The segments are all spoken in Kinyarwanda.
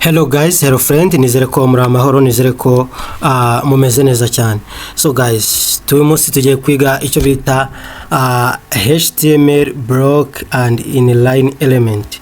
Hello guys, hello friend, nizere ko muri amahoro, nizere ko mumeze neza cyane. So guys, tuyu munsi tugiye kwiga icyo bita HTML block and inline element.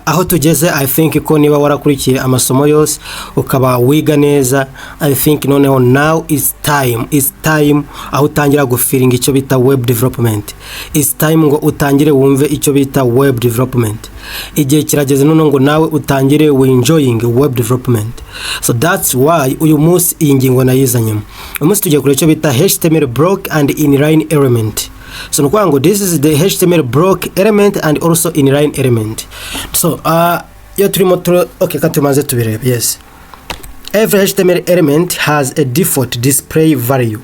Aho tugeze, I think ko niba warakurikiye amasomo yose ukaba wiga neza, I think noneho now is time aho utangira gufiringa icyo bita web development. It's time ngo utangire wumve icyo bita web development. Igihe kirageze none ngo nawe utangire enjoying web development. So that's why uyu munsi iyi ngingo nayizanyemo. Uyu munsi tugiye kureba icyo bita HTML block and inline element. So nukwango, this is the HTML block element and also inline element. So yo turimo okay, katumaze tubirebe. Yes, every HTML element has a default display value.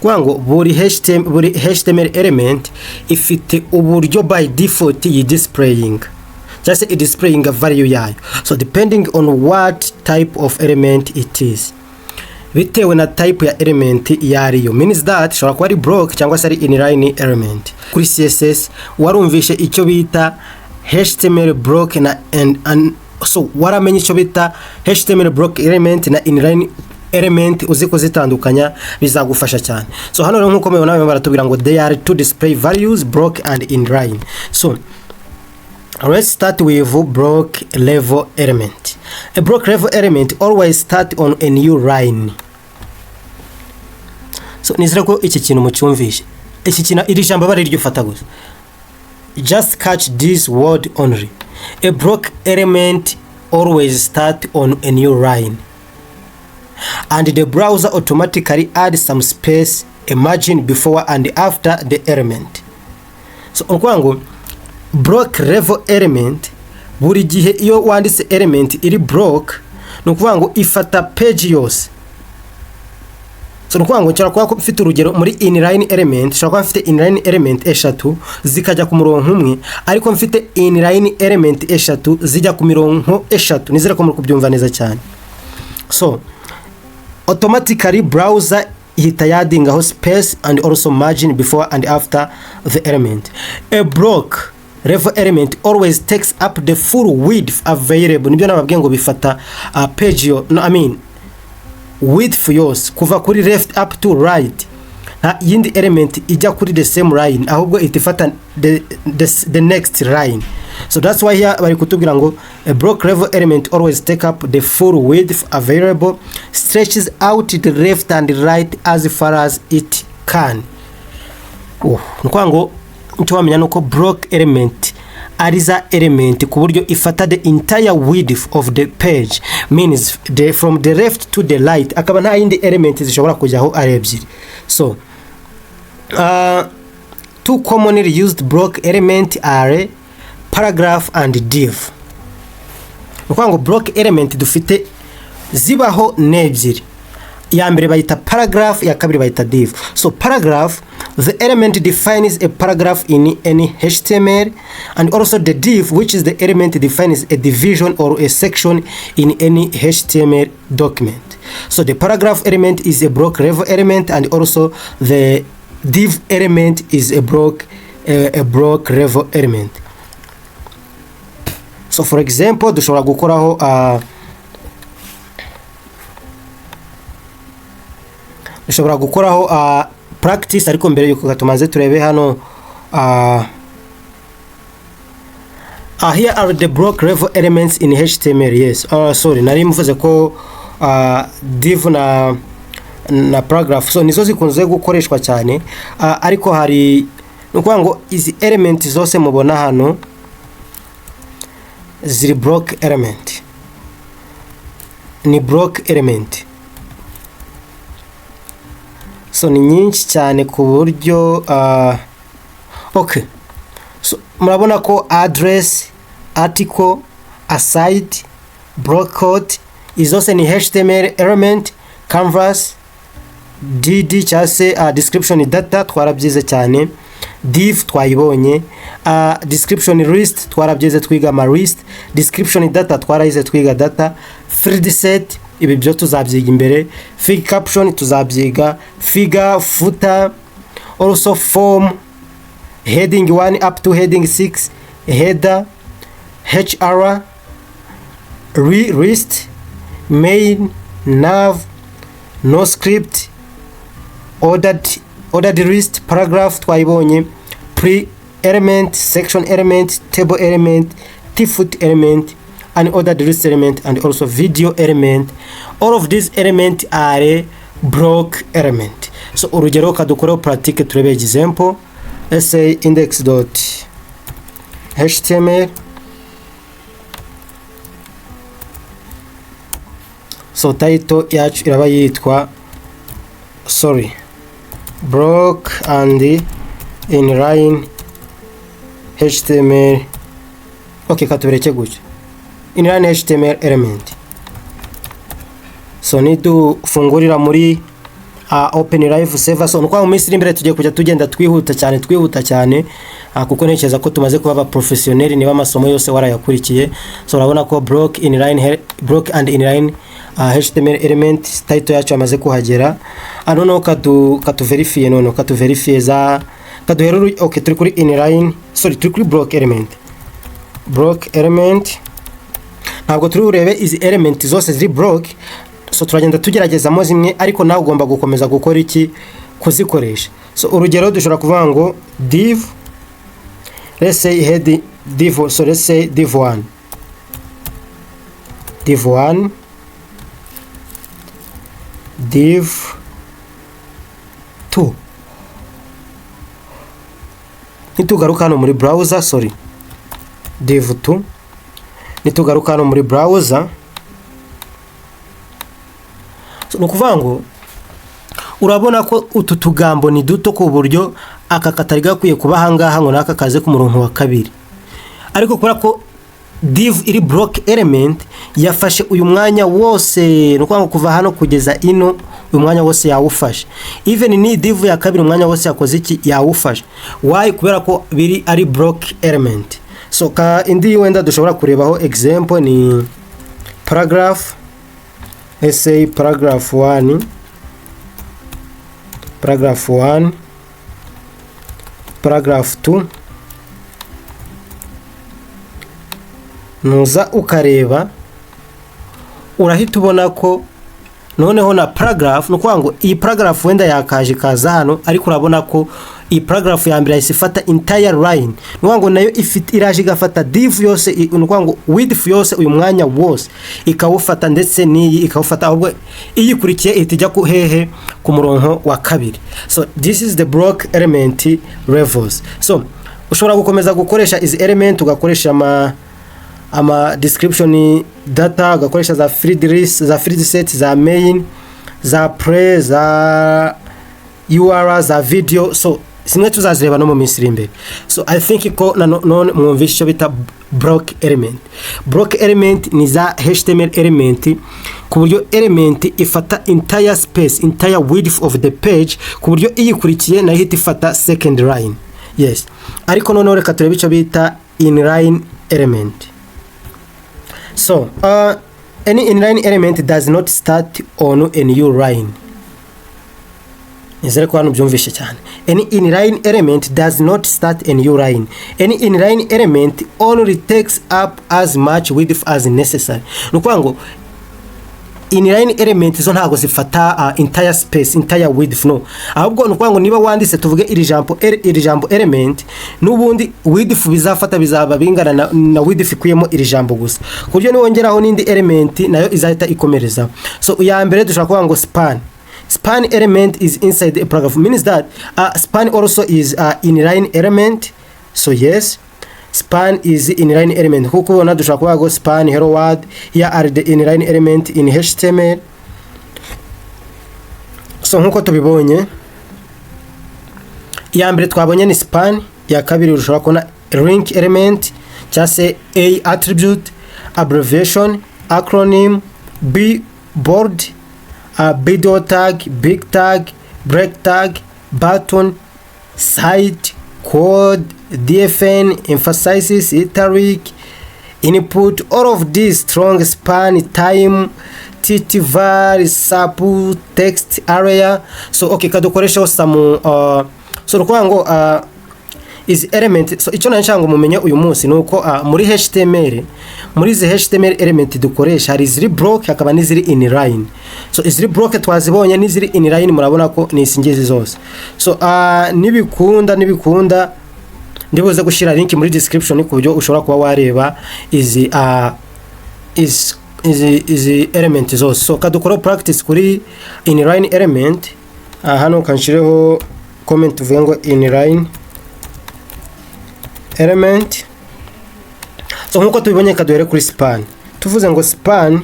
Kwango buri HTML element ifite uburyo by default yi displaying, just a displaying a value yayo. So depending on what type of element it is, bitewe na type ya element yariyo, means that shobora kuba ari block cyangwa se ari inline element. Kuri CSS warumvishe icyo bita HTML block na so waramenye icyo bita HTML block element na inline element, uziko zitandukanya bizagufasha cyane. So hano rero nkuko mubona baratubwira ngo they are two display values, block and inline. So let's start with block level element. A block level element always start on a new line. So nizera ko iki kintu mucyumvishe, iki kintu iri jambo bari ryo fata gusa, just catch this word only. A block element always start on a new line, and the browser automatically adds some space, a margin before and after the element. So nkwango block level element buri gihe iyo wanditse element iri block, nukuvuga ifata page yose. So nukuvuga cyara kwa ko mfite urugero muri inline element, shaka mfite inline element eshatu zikajya ku murongo umwe, ariko mfite inline element eshatu zijya ku mirongo eshatu. Nizere ko muri kubyumva neza cyane. So automatically browser ihita yadinga ho space and also margin before and after the element. A block level element always takes up the full width available. Nibyo nababwiye ngo bifata page yo, no, I mean width yose kuva kuri left up to right. Na yindi element ijya kuri the same line, ahubwo itifata the next line. So that's why here bari kutubwira ngo a block level element always take up the full width available, stretches out the left and right as far as it can. Nkwango ntwamenya nuko block element ariza element ku buryo ifata the entire width of the page, means from the left to the right, akaba nta yindi element zishobora kujyaho ari ebyiri. So two commonly used block element are paragraph and div. Nkwango block element dufite zibaho nebyiri, ya mbere bayita paragraph, ya kabiri bayita div. So paragraph, the element defines a paragraph in any HTML, and also the div, which is the element defines a division or a section in any HTML document. So the paragraph element is a block level element, and also the div element is a block level element. So for example, dushobora gukoraho dushobora gukoraho practice, ariko mbere yuko tumaze turebe hano here are the block level elements in HTML. Yes, sorry, nari mvuze ko div na paragraph, so nizo zikunze gukoreshwa cyane, ariko hari nukuvuga ngo izi element zose mubona hano ziri block element, ni block element. So ni nyinshi cyane ku buryo okay. So murabona ko address, article, aside, block code izose ni HTML element, canvas, dd cyase description data twarabyize cyane, div twayibonye, description list twarabyize twiga ma list, description data twarayize twiga data, field set ibi byo tuzabyiga imbere, fig caption tuzabyiga, figure, footer, also form, heading 1 up to heading 6, header, hr, list, main, nav, no script, ordered list, paragraph twayibonye, pre element, section element, table element, tfoot element, and ordered list element, and also video element. All of these elements are block element. So urugero kadukore pratique turebe example. Let's say index.html. So title yacu iraba yitwa block and inline html. Okay, katubereke gutyo inline html element. So nidufungurira muri open live server. So nuko mu minsi imbere tugiye kujya tugenda twihuta cyane kuko ntekereza ko tumaze kuba aba professional niba amasomo yose warayakurikiye. So urabona ko block and inline html element title yacu amaze kuhagera. Noneho katu verify za kaduheru. Okay, turi kuri inline, turi kuri block element. Ntabwo turi urebe izi element zose ziri block. So turagenda tugeragezamo zimwe, ariko nawe ugomba gukomeza gukora iki kuzikoresha. So urugero dushobora kuvuga ngo div, let's say head div, so let's say div 1, div 2. Nitugaruka hano muri browser, div 2. Nitugaruka hano muri browser, nukuvuga ngo urabona ko utu tugambo ni duto ku buryo aka katari gakwiye kuba hangaha ngo naka kaze ku murongo wa kabiri, ariko kubera ko div iri block element yafashe uyu mwanya wose, nukuvuga ngo kuva hano kugeza ino uyu mwanya wose yawufashe. Even ni div ya kabiri umwanya wose yakoze iki yawufashe. Why? Kubera ko biri ari block element. So indi wenda dushobora kurebaho example ni paragraph. Let's say paragraph 1, paragraph 2. Nuza ukareba urahita ubona ko noneho na paragraph, nukuvuga ngo iyi paragraph wenda yakaje kaza hano, ariko urabona ko iyi paragraph ya mbere isifata entire line. Nukuvuga ngo nayo iraje igafata div yose, nukuvuga ngo width yose uyu mwanya wose ikawufata, ndetse niyi ikawufata, ahubwo iyikurikiye itijya ku hehe ku murongo wa kabiri. So this is the block element levels. So ushobora gukomeza gukoresha izi element, ugakoresha ama description data, ugakoresha za feed list, za feed set, za main, za pre, za URL, za video. So simwe tuzazireba no mu minsi imbere. So I think ko none mwumvisho bita block element. Block element ni za HTML element ku buryo element ifata entire space, entire width of the page, ku buryo iyikurikiye na hit ifata second line. Yes, ariko none reka turebe ico bita inline element. So any inline element does not start on a new line. Nizere ko hano byumvishe cyane. Any inline element does not start a new line. Any inline element only takes up as much width as necessary. Nukuvuga ngo inline element zo ntago zifata entire space, entire width, no. Ahubwo nukuvuga ngo niba wanditse tuvuge iri jambo element, nubundi width bizafata bizaba bingana na width ikuyemo iri jambo gusa. Kuryo niwongeraho nindi element nayo izahita ikomereza. So ya mbere dushaka kuvuga ngo span element is inside a paragraph, means that span also is inline element. So yes, span is inline element. Kuko ubona dushaka kuvuga ngo span hello world, here are the inline element in HTML. So nkuko tubibonye, ya mbere twabonye ni span, ya kabiri ushobora kubona link element, cyase a attribute, abbreviation, acronym, b bold, video tag, big tag, break tag, button, site, code, DFN, emphasizes, italic, input. All of these strong span, time, var, sub, text area. So okay, kadukoresha some so rukuvuga ngo izi element. So icyo nanshanga mumenye uyu munsi nuko muri HTML, muri izi HTML element dukoresha hari iziri block hakaba n'iziri inline. So iziri block twazibonye n'iziri inline murabona ko ni isingizi zose. So nibikunda ndibuze gushira link muri description ku buryo ushobora kuba wareba izi izi element zose. So kadukora practice kuri inline element. Hano kanshireho comment tuvuge ngo inline element. So nkuko tubibonye kaduhere kuri span. Tuvuze ngo span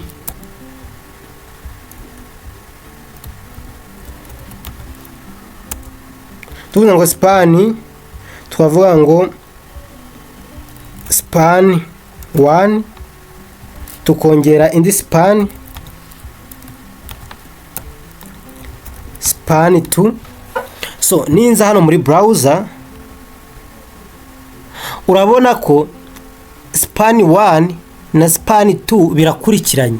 twavuga ngo span 1 tukongera indi span 2. So ninza hano muri browser urabona ko span 1 na span 2 birakurikiranye.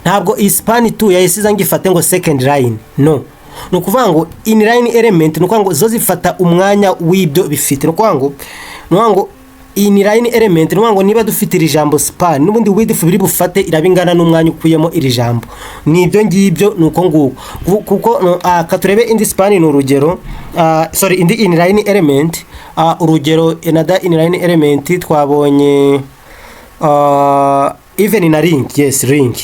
Ntabwo iyi span 2 yayisiza ngifate ngo second line, no. Nukuvuga ngo inline element nukuvuga ngo zo zifata umwanya w'ibyo bifite. Nukuvuga ngo inline element nukuvuga ngo niba dufite iri jambo span n'ubundi width biri bufate irabingana n'umwanya ukuyemo iri jambo. Ni ibyo ngibyo nuko nguko kuko katurebe indi span ni urugero indi inline element. Urugero another inline element twabonye even na ring. Yes, ring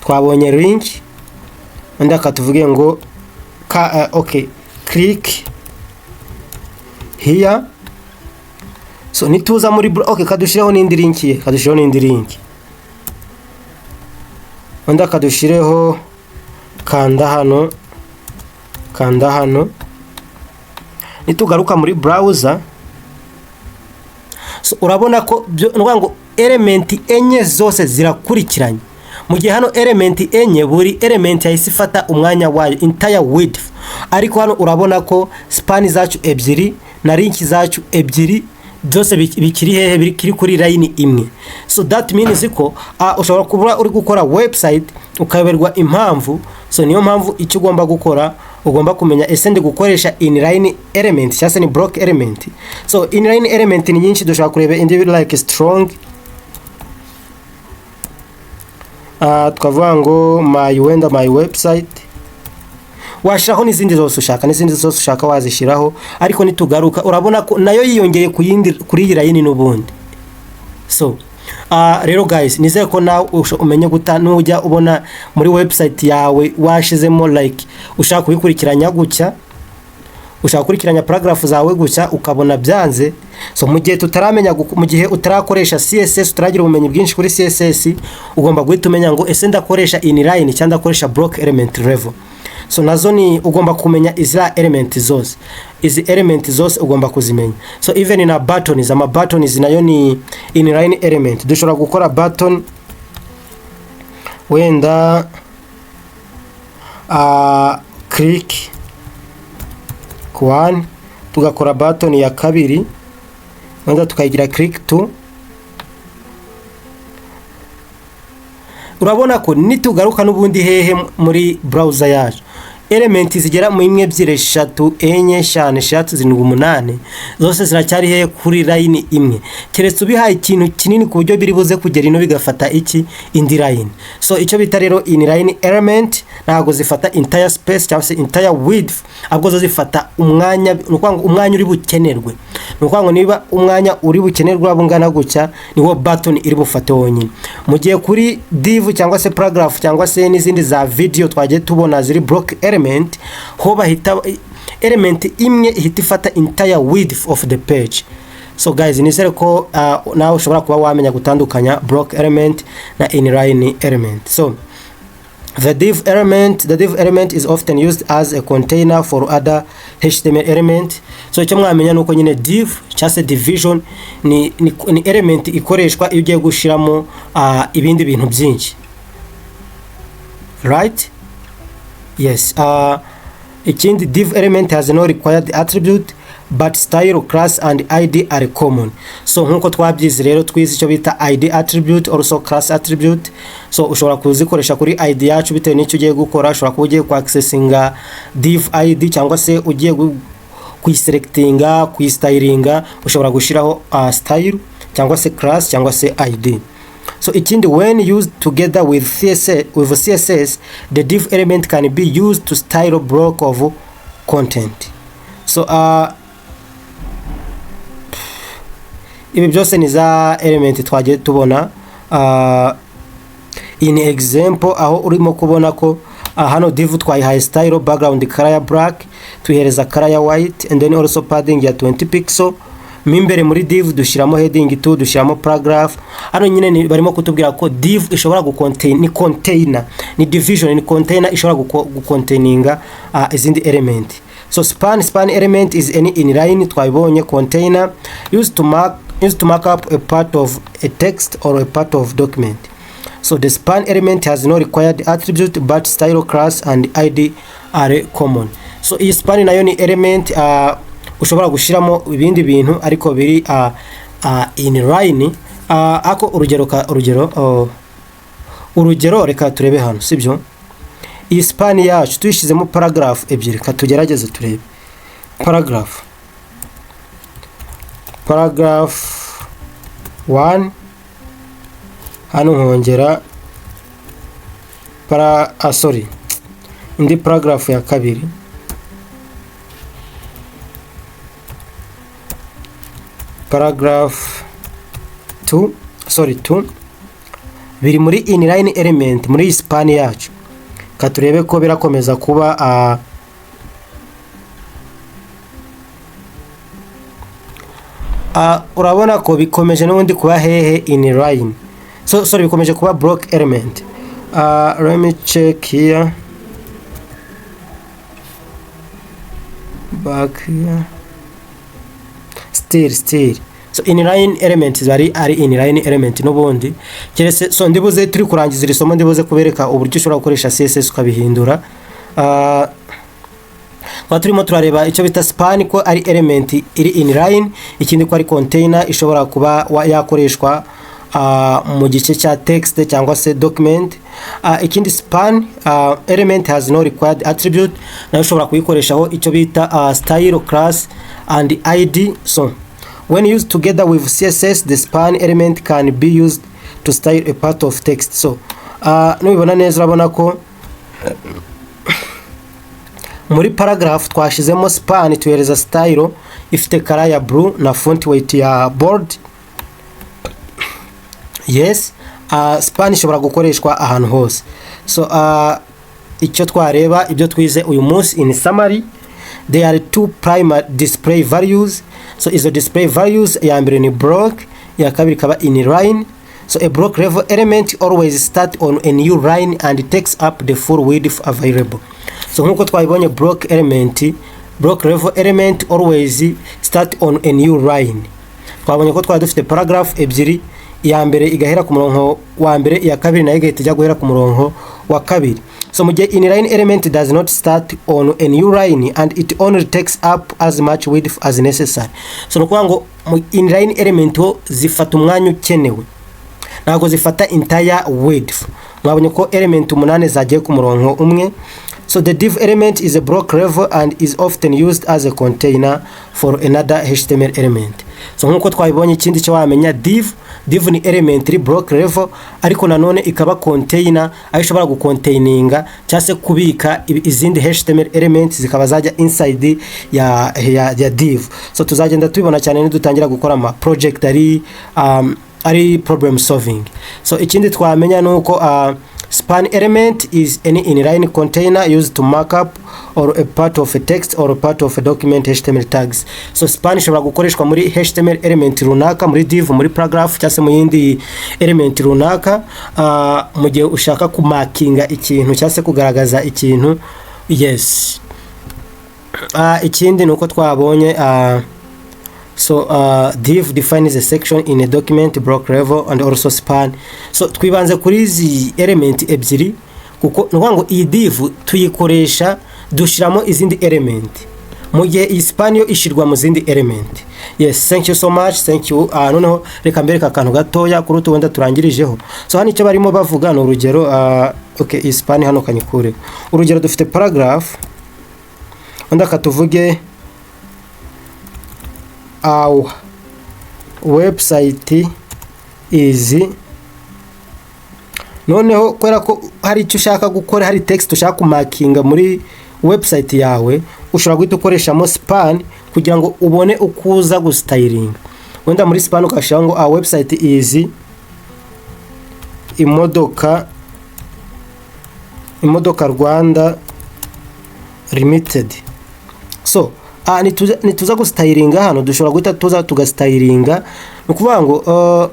twabonye ring. Wenda katuvuge ngo okay, click here. So nituza muri okay, kadushireho n'indi link wenda kadushireho kanda hano. Nitugaruka muri browser, so urabona ko nukuvuga ngo element enye zose zirakurikiranye. Mu gihe hano element enye buri element yayisifata umwanya wayo entire width, ariko hano urabona ko span zacu ebyiri na link zacu ebyiri byose bikiri hehe, bikiri kuri line imwe. So that means ko ushobora kubura uri gukora website ukayoberwa impamvu. So niyo mpamvu icyo ugomba gukora, ugomba kumenya ese ndi gukoresha inline element cyangwa ni block element. So inline element ni nyinshi, dushobora kureba indi like strong. Tukavuga ngo my website. Washiraho n'izindi zose ushaka wazishiraho, ariko nitugaruka urabona ko nayo yiyongeye kuri iyi line n'ubundi. So rero guys, nizeye ko nawe umenye nujya ubona muri website yawe washizemo like ushaka kubikurikiranya gutya, ushaka kurikiranya paragraph zawe gutya ukabona byanze. So mu gihe tutaramenya, mu gihe utarakoresha CSS, utaragira ubumenyi bwinshi kuri CSS, ugomba guhita umenya ngo ese ndakoresha inline cyangwa ndakoresha block element level. So nazo ni ugomba kumenya izira element zose. Izi element zose ugomba kuzimenya. So even na buttons, ama buttons nayo ni inline element. Dushobora gukora button wenda click 1, tugakora button ya kabiri wenda tukayigira click 2. Urabona ko nitugaruka n'ubundi hehe muri browser yacu element zigera mu 1 2 3 4 5 6 7 8 zose ziracyari hehe kuri line imwe. Keretse ubihaye ikintu kinini ku buryo biri buze kugera ino bigafata iki indi line. So icyo bita rero inline element ntago zifata entire space cyangwa se entire width, ahubwo zo zifata umwanya, nuko umwanya uri bukenerwe. Nuko niba umwanya uri bukenerwa abungana gutya niwo button iri bufate wonyine. Mu gihe kuri div cyangwa se paragraph cyangwa se n'izindi za video twagiye tubona ziri block element, ho bahita element imwe ihita ifata entire width of the page. So guys, nizere ko nawe ushobora kuba wamenya gutandukanya block element na inline element. So the div element is often used as a container for other HTML element. So icyo mwamenya nuko nyine div cyase division ni element ikoreshwa iyo ugiye gushiramo ibindi bintu byinshi, right? Yes. Ikindi, div element has no required attribute but style, class and id are common. So nkuko twabyize rero twize icyo bita id attribute also class attribute. So ushobora kuzikoresha kuri id yacu bitewe n'icyo ugiye gukora. Ushobora kuba ugiye ku accessinga div id cyangwa se ugiye kuyiselectinga, kuyistylinga, ushobora gushiraho style cyangwa se class cyangwa se id. So ikindi, when used together with CSS, the div element can be used to style block of content. So ibi byose ni za element twagiye tubona in example, aho urimo kubona ko hano div twayihaye style background color black, tuhereza color white and then also padding ya 20 pixel. Mimbere muri div dushiramo heading 2, dushiramo paragraph. Hano nyine barimo kutubwira ko div ishobora gucontain, ni container, ni division, ni container ishobora gucontaininga izindi element. So span element is any inline, twabonye container used to mark up a part of a text or a part of document. So the span element has no required attribute, but style, class and id are common. So iyi span nayo ni element ushobora gushiramo ibindi bintu ariko biri inline. Ako urugero reka turebe hano, sibyo? Iyi span yacu tuyishizemo paragraph ebyiri, ka tugerageze turebe. Paragraph 1, hano nkongera indi paragraph ya kabiri, paragraph 2 biri muri inline element muri span yacu. Katurebe ko birakomeza kuba urabona ko bikomeje n'ubundi kuba hehe inline. So sorry, bikomeje kuba block element. Let me check here, back here, still. So inline element ari inline element n'ubundi keretse. So ndibuze turi kurangiza iri somo, ndibuze kubereka uburyo ushobora gukoresha CSS ukabihindura. Turimo turareba icyo bita span ko ari element iri inline, ikindi ko ari container ishobora kuba yakoreshwa mu gice cya text cyangwa se document. Ikindi span element has no required attribute, nayo ushobora kuyikoreshaho icyo bita style, class and id. So when used together with CSS, the span element can be used to style a part of text. So nubibona neza urabona ko muri paragraph twashizemo span, tuhereza style ifite color ya blue na font weight ya bold. Yes, span ishobora gukoreshwa ahantu hose. So icyo twareba, ibyo twize uyu munsi in summary, there are two primary display values. So izo display values, ya mbere ni block, ya kabiri kaba inline. So a block level element always start on a new line and takes up the full width available. So nkuko twabonye block level element always start on a new line. Twabonye ko dufite paragraph ebyiri, ya mbere igahera ku murongo wa mbere, ya kabiri nayo igahita ijya guhera ku murongo wa kabiri. So mu gihe inline element does not start on a new line and it only takes up as much width as necessary. So nukuvuga ngo mu inline element ho zifata umwanya ukenewe, ntabwo zifata entire width. Mwabonye ko element 8 zagiye ku murongo umwe. So the div element is a block level and is often used as a container for another HTML element. So nkuko twabibonye, ikindi cyo wamenya, div ni element iri block level ariko nanone ikaba container, aho ishobora gucontaininga cyangwa se kubika izindi HTML elements zikaba zajya inside ya div. So tuzagenda tubibona cyane nidutangira gukora ama project ari problem solving. So ikindi twamenya nuko span element is any inline container used to mark up or a part of a text or a part of a document HTML tags. So span ishobora gukoreshwa muri HTML element runaka, muri div, muri paragraph cyangwa se mu yindi element runaka mu gihe ushaka kumakinga ikintu cyangwa se kugaragaza ikintu. Yes. Ikindi nuko twabonye so div defines a section in a document, block level and also span. So twibanze kuri izi element ebyiri kuko ngo iyi div tuyikoresha dushiramo izindi element, mu gihe iyi span yo ishirwa mu zindi element. Yes, thank you so much, thank you. Noneho reka mbereka akantu gatoya kuri utu wenda turangirijeho. So hano icyo barimo bavuga ni urugero. Okay, iyi span hano kanyikure urugero, dufite paragraph wenda katuvuge our website is, noneho kubera ko hari icyo ushaka gukora, hari text ushaka kumakinga muri website yawe, ushobora guhita ukoreshamo span kugira ngo ubone ukuza gustylinga. Wenda muri span ukashaka ngo our website is imodoka Rwanda limited. So nituza gustylinga hano, dushobora guhita tuza tugastylinga, nukuvuga ngo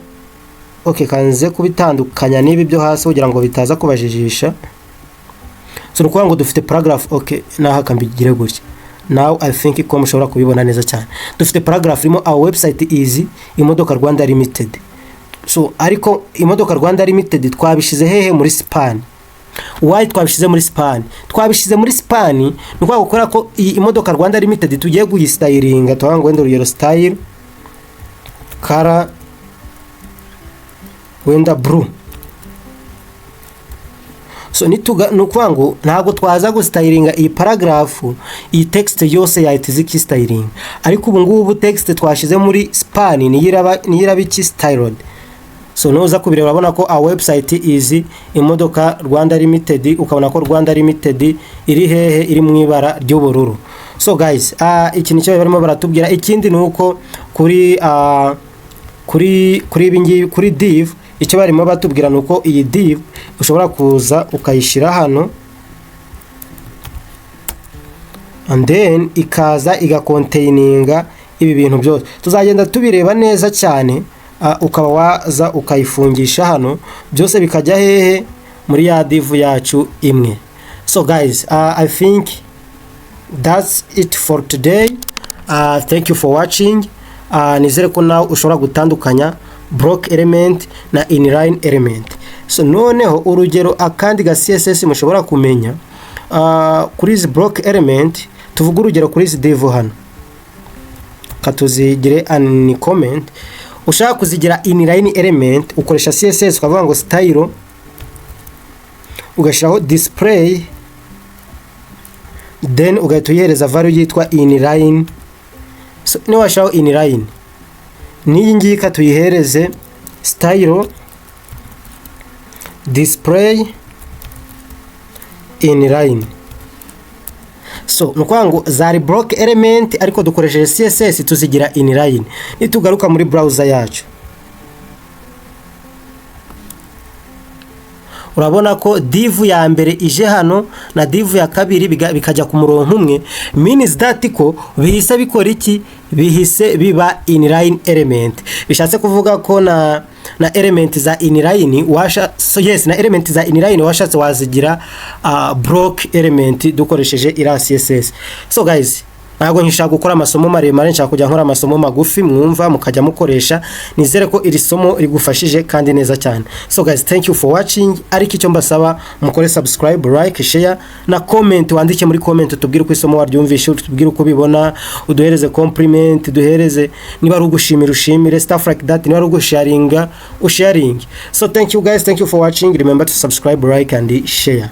okay, kanze kubitandukanya nibi byo hasi kugira ngo bitaza kubajijisha. So nukuvuga ngo dufite paragraph, okay, naha kambigire gutya. Now I think ko mushobora kubibona neza cyane. Dufite paragraph irimo our website is imodoka Rwanda limited. So ariko imodoka Rwanda limited twabishize hehe? Muri span. Why twabishize muri span? Twabishize muri span nuko gukora ko iyi imodoka Rwanda limited tugiye guyistylinga, twanga wenda urugero style color wenda blue. So nukuvuga ngo ntabwo twaza gustylinga iyi paragraph, iyi text yose yahita iki styling, ariko ubu ngubu text twashize muri span niyiraba iki styled. So noza kubireba urabona ko our website is imodoka Rwanda limited, ukabona ko Rwanda limited iri hehe? Iri mu ibara ry'ubururu. So guys, iki nicyo barimo baratubwira. Ikindi nuko kuri ibingi kuri div, icyo barimo batubwira nuko iyi div ushobora kuza ukayishira hano and then ikaza igacontaininga ibi bintu byose. Tuzagenda tubireba neza cyane, ukaba waza ukayifungisha hano, byose bikajya hehe? Muri ya div yacu imwe. So guys, I think that's it for today. Thank you for watching. Nizere ko nawe ushobora gutandukanya block element na inline element. So noneho urugero akandi ga CSS mushobora kumenya, kuri izi block element tuvuga urugero kuri izi div hano, katuzigire an comment. Ushaka kuzigira inline element ukoresha CSS ukavuga ngo style, ugashiraho display, then ugahita uyihereza value yitwa inline. So ni washiraho inline, niyi ngiyi katuyihereze style display inline. So nukuvuga ngo zari block element ariko dukoresheje CSS tuzigira inline. Nitugaruka muri browser yacu, urabona ko div ya mbere ije hano na div ya kabiri bikajya ku murongo umwe, means that ko bihise bikora iki? Bihise biba inline element. Bishatse kuvuga ko na element za inline na element za inline washatse wazigira block element dukoresheje ira CSS. So guys, ntabwo nshaka gukora amasomo maremare, nshaka kujya nkora amasomo magufi mwumva mukajya mukoresha. Nizere ko iri somo rigufashije kandi neza cyane. So guys, thank you for watching. Ariko icyo mbasaba mukore subscribe, like, share na comment. Wandike muri comment tubwire uko isomo waryumvishe, tubwire uko bibona, uduhereze compliment, duhereze niba ari ugushimira ushimire, stuff like that. Niba ari ugusharinga usharing. So thank you guys, thank you for watching. Remember to subscribe, like and share.